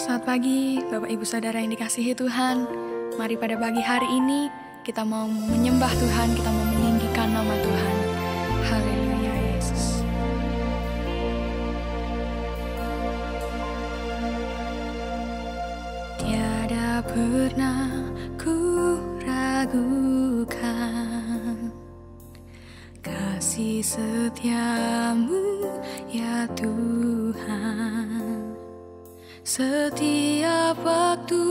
Selamat pagi, Bapak Ibu Saudara yang dikasihi Tuhan. Mari pada pagi hari ini kita mau menyembah Tuhan, kita mau meninggikan nama Tuhan. Haleluya Yesus. Tiada pernah ku ragukan kasih setiamu ya Tuhan. Setiap waktu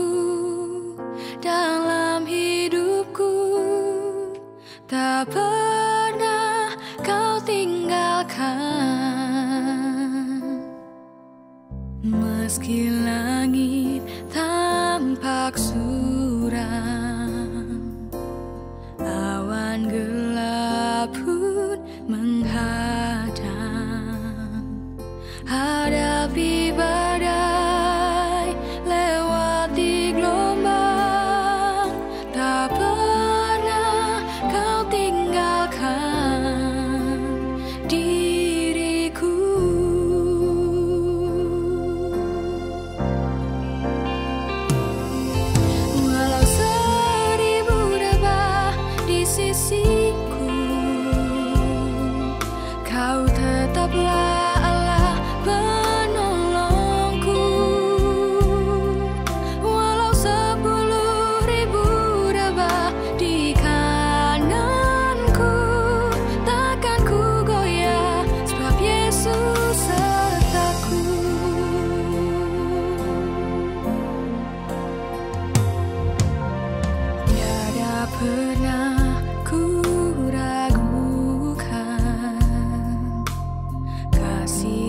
dalam hidupku tak pernah kau tinggalkan. Meski langit tampak suram, awan gelap pun menghadang, hadapi badai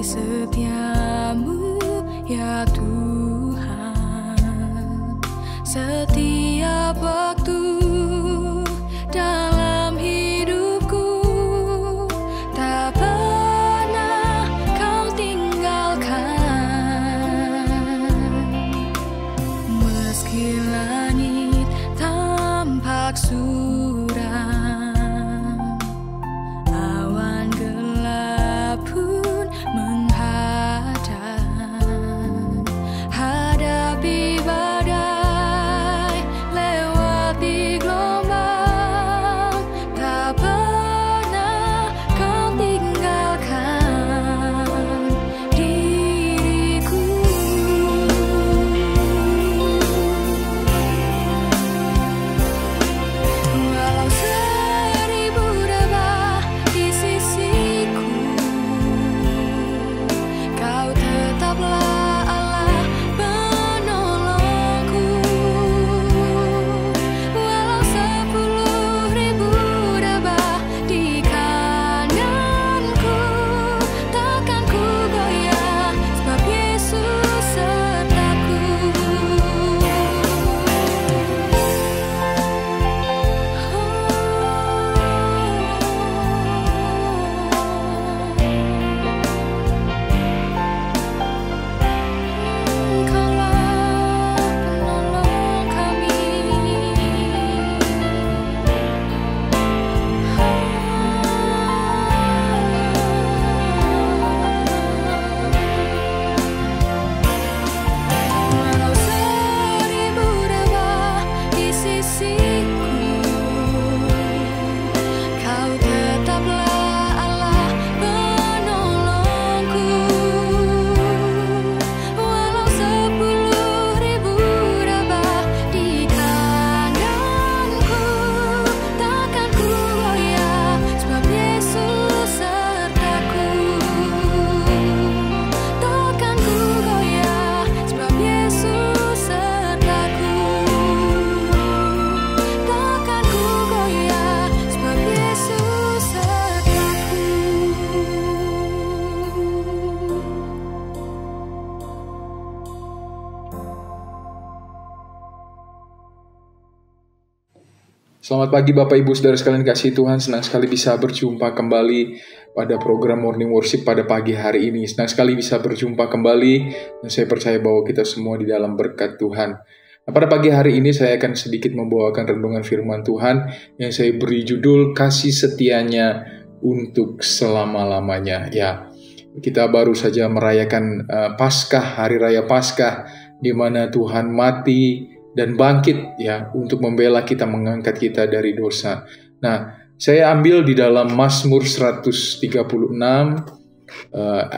setiamu ya Tuhan. Setiap waktu dalam hidupku tak pernah kau tinggalkan. Meski langit tampak suram, awan gelap pun menghadang, Selamat pagi Bapak Ibu Saudara sekalian kasih Tuhan, senang sekali bisa berjumpa kembali pada program Morning Worship pada pagi hari ini. Senang sekali bisa berjumpa kembali dan saya percaya bahwa kita semua di dalam berkat Tuhan. Nah, pada pagi hari ini saya akan sedikit membawakan renungan firman Tuhan yang saya beri judul Kasih Setianya untuk Selama-lamanya. Ya, kita baru saja merayakan Paskah, Hari Raya Paskah, di mana Tuhan mati dan bangkit ya untuk membela kita, mengangkat kita dari dosa. Nah, saya ambil di dalam Mazmur 136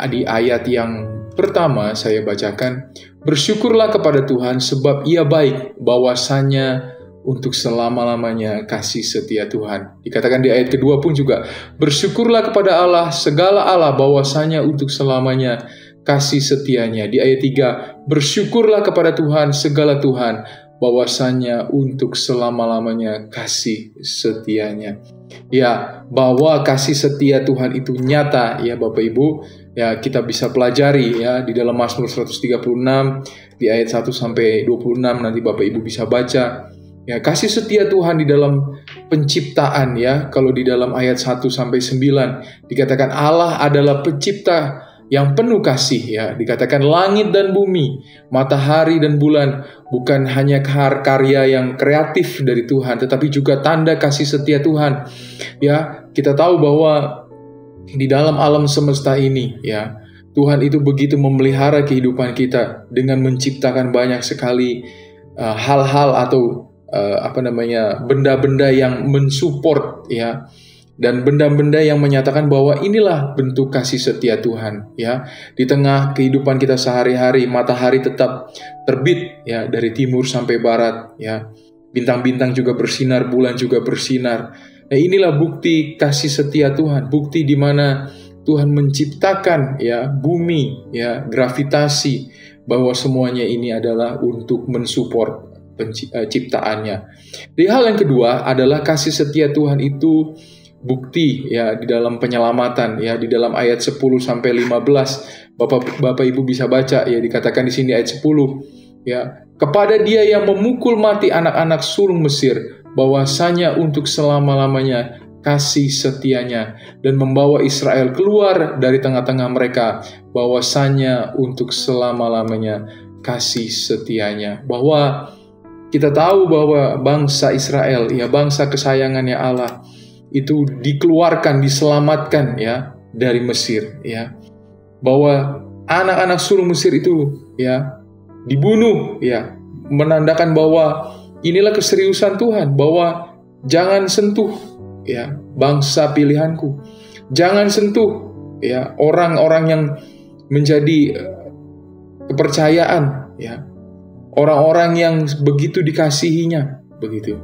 di ayat yang pertama saya bacakan, bersyukurlah kepada Tuhan sebab Ia baik, bahwasanya untuk selama-lamanya kasih setia Tuhan. Dikatakan di ayat kedua pun juga, bersyukurlah kepada Allah, segala Allah, bahwasanya untuk selamanya kasih setianya. Di ayat 3, bersyukurlah kepada Tuhan, segala Tuhan, bahwasanya untuk selama-lamanya kasih setianya. Ya, bahwa kasih setia Tuhan itu nyata ya Bapak Ibu. Ya, kita bisa pelajari ya di dalam Mazmur 136 di ayat 1 sampai 26, nanti Bapak Ibu bisa baca. Ya, kasih setia Tuhan di dalam penciptaan ya. Kalau di dalam ayat 1 sampai 9 dikatakan Allah adalah pencipta yang penuh kasih ya, dikatakan langit dan bumi, matahari dan bulan bukan hanya karya yang kreatif dari Tuhan, tetapi juga tanda kasih setia Tuhan. Ya, kita tahu bahwa di dalam alam semesta ini ya, Tuhan itu begitu memelihara kehidupan kita dengan menciptakan banyak sekali hal-hal atau benda-benda yang mensupport ya, dan benda-benda yang menyatakan bahwa inilah bentuk kasih setia Tuhan ya. Di tengah kehidupan kita sehari-hari, matahari tetap terbit ya dari timur sampai barat ya. Bintang-bintang juga bersinar, bulan juga bersinar. Nah, inilah bukti kasih setia Tuhan, bukti di mana Tuhan menciptakan ya bumi ya, gravitasi, bahwa semuanya ini adalah untuk mensupport ciptaannya. Di hal yang kedua adalah kasih setia Tuhan itu bukti ya di dalam penyelamatan ya, di dalam ayat 10 sampai 15 Bapak Ibu bisa baca ya, dikatakan di sini ayat 10 ya, kepada Dia yang memukul mati anak-anak sulung Mesir, bahwasanya untuk selama-lamanya kasih setianya, dan membawa Israel keluar dari tengah-tengah mereka, bahwasanya untuk selama-lamanya kasih setianya. Bahwa kita tahu bahwa bangsa Israel ya, bangsa kesayangannya Allah, itu dikeluarkan, diselamatkan ya dari Mesir ya. Bahwa anak-anak sulung Mesir itu ya dibunuh ya, menandakan bahwa inilah keseriusan Tuhan, bahwa jangan sentuh ya bangsa pilihanku. Jangan sentuh ya orang-orang yang menjadi kepercayaan ya. Orang-orang yang begitu dikasihinya begitu.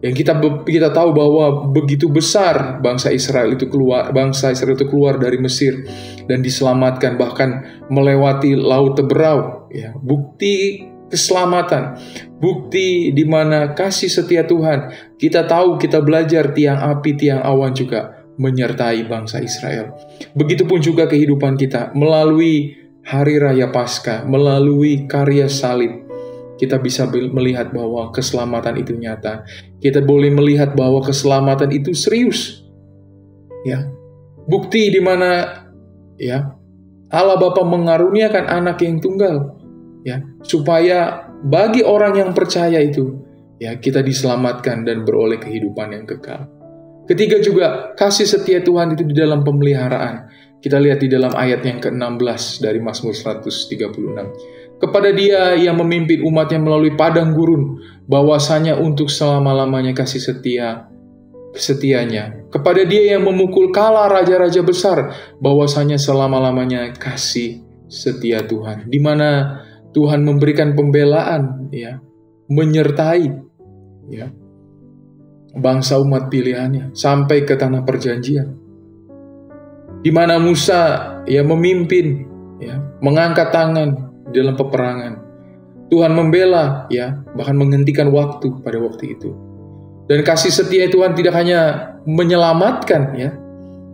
Yang kita tahu bahwa begitu besar bangsa Israel itu keluar dari Mesir dan diselamatkan, bahkan melewati laut Teberau ya, bukti keselamatan, bukti di mana kasih setia Tuhan. Kita tahu, kita belajar tiang api, tiang awan juga menyertai bangsa Israel. Begitupun juga kehidupan kita melalui Hari Raya Paskah, melalui karya salib. Kita bisa melihat bahwa keselamatan itu nyata. Kita boleh melihat bahwa keselamatan itu serius. Ya. Bukti di mana ya Allah Bapa mengaruniakan anak yang tunggal ya, supaya bagi orang yang percaya itu ya kita diselamatkan dan beroleh kehidupan yang kekal. Ketiga juga, kasih setia Tuhan itu di dalam pemeliharaan. Kita lihat di dalam ayat yang ke-16 dari Mazmur 136. Kepada Dia yang memimpin umatnya melalui padang gurun, bahwasanya untuk selama-lamanya kasih setianya. Kepada Dia yang memukul kala raja-raja besar, bahwasanya selama-lamanya kasih setia Tuhan. Di mana Tuhan memberikan pembelaan ya, menyertai ya bangsa umat pilihannya sampai ke tanah perjanjian. Di mana Musa ya memimpin ya, mengangkat tangan dalam peperangan. Tuhan membela ya, bahkan menghentikan waktu pada waktu itu. Dan kasih setia Tuhan tidak hanya menyelamatkan ya,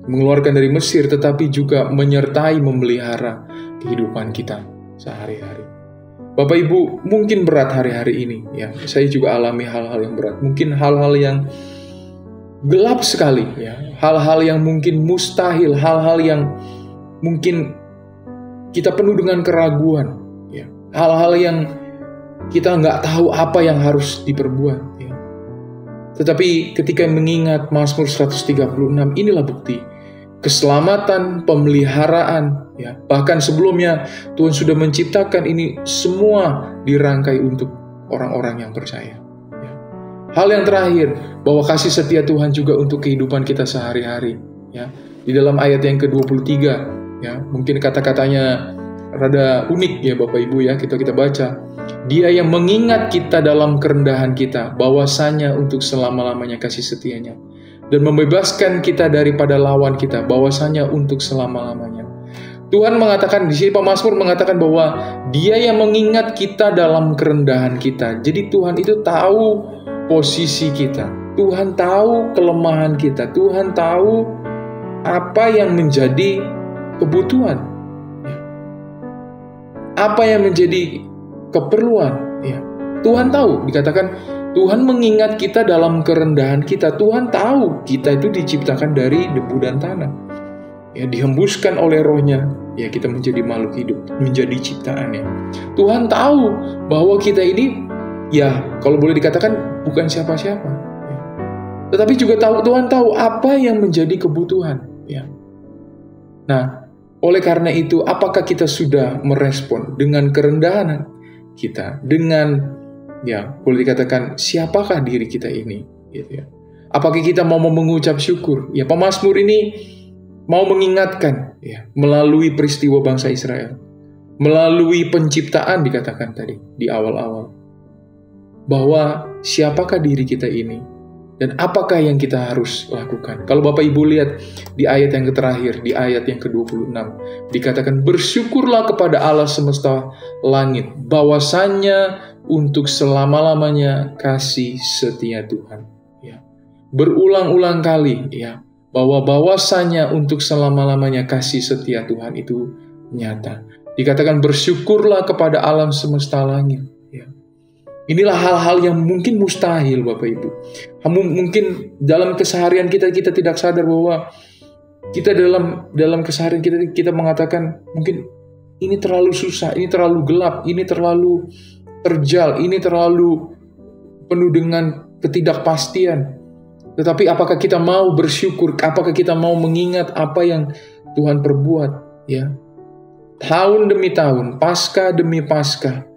mengeluarkan dari Mesir, tetapi juga menyertai, memelihara kehidupan kita sehari-hari. Bapak Ibu, mungkin berat hari-hari ini ya. Saya juga alami hal-hal yang berat. Mungkin hal-hal yang gelap sekali ya. Hal-hal yang mungkin mustahil, hal-hal yang mungkin kita penuh dengan keraguan ya. Hal-hal yang kita nggak tahu apa yang harus diperbuat ya. Tetapi ketika mengingat Mazmur 136, inilah bukti keselamatan, pemeliharaan ya. Bahkan sebelumnya Tuhan sudah menciptakan ini semua dirangkai untuk orang-orang yang percaya ya. Hal yang terakhir, bahwa kasih setia Tuhan juga untuk kehidupan kita sehari-hari ya. Di dalam ayat yang ke-23 ya, mungkin kata-katanya rada unik ya Bapak Ibu ya, kita baca. Dia yang mengingat kita dalam kerendahan kita, bahwasanya untuk selama-lamanya kasih setianya, dan membebaskan kita daripada lawan kita, bahwasanya untuk selama-lamanya. Tuhan mengatakan di sini, pemazmur mengatakan bahwa Dia yang mengingat kita dalam kerendahan kita. Jadi Tuhan itu tahu posisi kita. Tuhan tahu kelemahan kita. Tuhan tahu apa yang menjadi kebutuhan. Apa yang menjadi keperluan. Ya. Tuhan tahu, dikatakan Tuhan mengingat kita dalam kerendahan kita. Tuhan tahu kita itu diciptakan dari debu dan tanah. Ya, dihembuskan oleh rohnya, ya kita menjadi makhluk hidup, menjadi ciptaannya. Tuhan tahu bahwa kita ini, ya kalau boleh dikatakan bukan siapa-siapa. Ya. Tetapi juga Tuhan tahu apa yang menjadi kebutuhan. Ya. Nah, oleh karena itu, apakah kita sudah merespon dengan kerendahan kita, dengan ya boleh dikatakan siapakah diri kita ini, gitu ya. Apakah kita mau mengucap syukur? Ya, pemazmur ini mau mengingatkan ya, melalui peristiwa bangsa Israel, melalui penciptaan dikatakan tadi di awal-awal, bahwa siapakah diri kita ini dan apakah yang kita harus lakukan. Kalau Bapak Ibu lihat di ayat yang terakhir, di ayat yang ke-26, dikatakan bersyukurlah kepada Allah semesta langit, bahwasanya untuk selama-lamanya kasih setia Tuhan. Ya. Berulang-ulang kali ya, bahwasanya untuk selama-lamanya kasih setia Tuhan itu nyata. Dikatakan bersyukurlah kepada alam semesta langit. Ya. Inilah hal-hal yang mungkin mustahil Bapak Ibu. Mungkin dalam keseharian kita tidak sadar bahwa kita dalam keseharian kita mengatakan mungkin ini terlalu susah, ini terlalu gelap, ini terlalu terjal, ini terlalu penuh dengan ketidakpastian. Tetapi apakah kita mau bersyukur? Apakah kita mau mengingat apa yang Tuhan perbuat? Ya, tahun demi tahun, pasca demi pasca,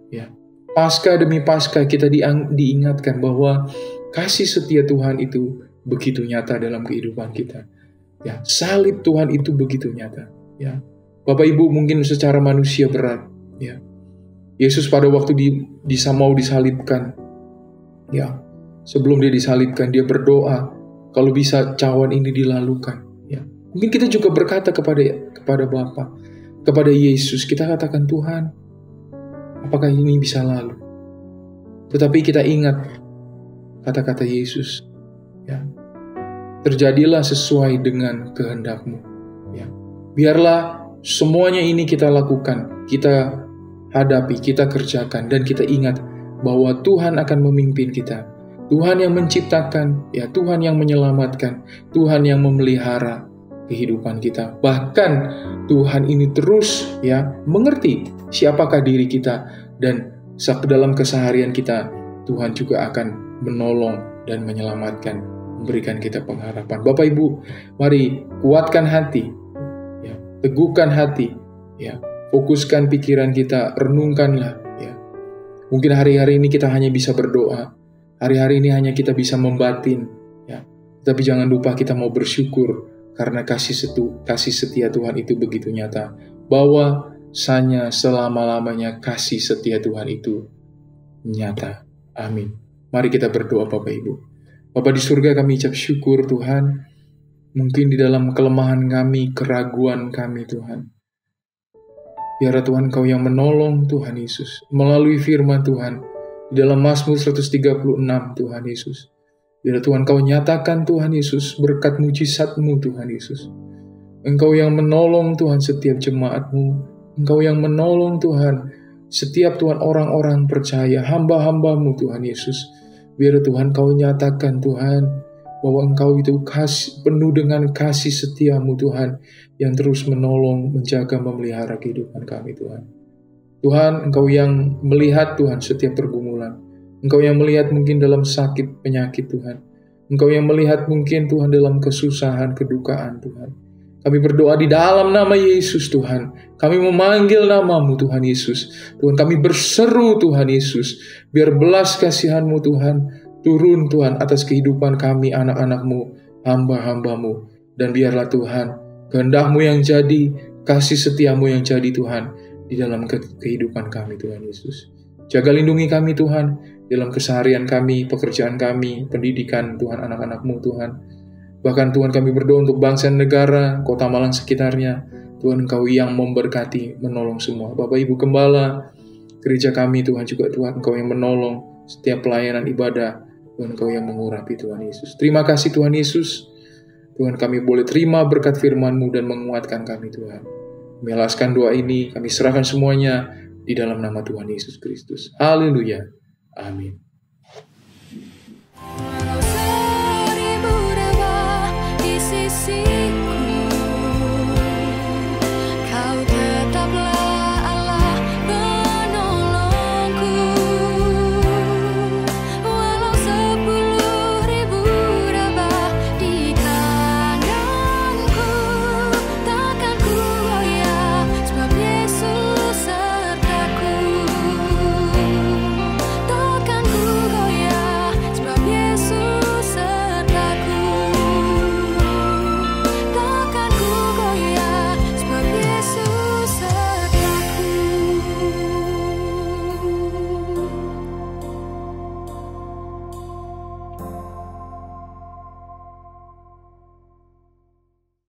ya, pasca demi pasca kita diingatkan bahwa kasih setia Tuhan itu begitu nyata dalam kehidupan kita. Ya, salib Tuhan itu begitu nyata. Ya, Bapak Ibu mungkin secara manusia berat. Ya, Yesus pada waktu mau disalibkan, ya. Sebelum dia disalibkan, dia berdoa, kalau bisa cawan ini dilalukan. Ya. Mungkin kita juga berkata kepada Bapa, kepada Yesus, kita katakan Tuhan, apakah ini bisa lalu? Tetapi kita ingat kata-kata Yesus, ya, terjadilah sesuai dengan kehendak-Mu. Ya. Biarlah semuanya ini kita lakukan, kita hadapi, kita kerjakan, dan kita ingat bahwa Tuhan akan memimpin kita. Tuhan yang menciptakan, ya Tuhan yang menyelamatkan, Tuhan yang memelihara kehidupan kita. Bahkan Tuhan ini terus ya mengerti siapakah diri kita, dan dalam keseharian kita Tuhan juga akan menolong dan menyelamatkan, memberikan kita pengharapan. Bapak Ibu, mari kuatkan hati, ya, teguhkan hati, ya, fokuskan pikiran kita, renungkanlah. Ya. Mungkin hari-hari ini kita hanya bisa berdoa. Hari-hari ini hanya kita bisa membatin, ya. Tapi jangan lupa kita mau bersyukur karena kasih setia Tuhan itu begitu nyata. Bahwasanya selama-lamanya kasih setia Tuhan itu nyata. Amin. Mari kita berdoa Bapak Ibu. Bapa di surga, kami ucap syukur Tuhan. Mungkin di dalam kelemahan kami, keraguan kami Tuhan. Biarlah Tuhan Kau yang menolong Tuhan Yesus melalui firman Tuhan. Di dalam Mazmur 136 Tuhan Yesus. Biar Tuhan Kau nyatakan Tuhan Yesus berkat mujizat-Mu Tuhan Yesus. Engkau yang menolong Tuhan setiap jemaat-Mu. Engkau yang menolong Tuhan setiap Tuhan orang-orang percaya, hamba-hambamu Tuhan Yesus. Biar Tuhan Kau nyatakan Tuhan, bahwa Engkau itu penuh dengan kasih setiamu Tuhan, yang terus menolong, menjaga, memelihara kehidupan kami Tuhan. Tuhan, Engkau yang melihat Tuhan setiap pergumulan. Engkau yang melihat mungkin dalam sakit, penyakit Tuhan. Engkau yang melihat mungkin Tuhan dalam kesusahan, kedukaan Tuhan. Kami berdoa di dalam nama Yesus Tuhan. Kami memanggil namamu Tuhan Yesus. Tuhan, kami berseru Tuhan Yesus. Biar belas kasihan-Mu Tuhan turun Tuhan atas kehidupan kami, anak-anak-Mu, hamba-hamba-Mu. Dan biarlah Tuhan, kehendak-Mu yang jadi, kasih setia-Mu yang jadi Tuhan, di dalam kehidupan kami Tuhan Yesus. Jaga lindungi kami Tuhan, dalam keseharian kami, pekerjaan kami, pendidikan Tuhan, anak-anak-Mu Tuhan. Bahkan Tuhan kami berdoa untuk bangsa dan negara, Kota Malang sekitarnya. Tuhan Engkau yang memberkati, menolong semua. Bapak Ibu Gembala, gereja kami Tuhan juga Tuhan Engkau yang menolong setiap pelayanan ibadah. Tuhan Engkau yang mengurapi Tuhan Yesus. Terima kasih Tuhan Yesus. Tuhan kami boleh terima berkat firman-Mu dan menguatkan kami Tuhan. Kami alaskan doa ini, kami serahkan semuanya di dalam nama Tuhan Yesus Kristus. Haleluya. Amin. Walau seribu dewa di sisi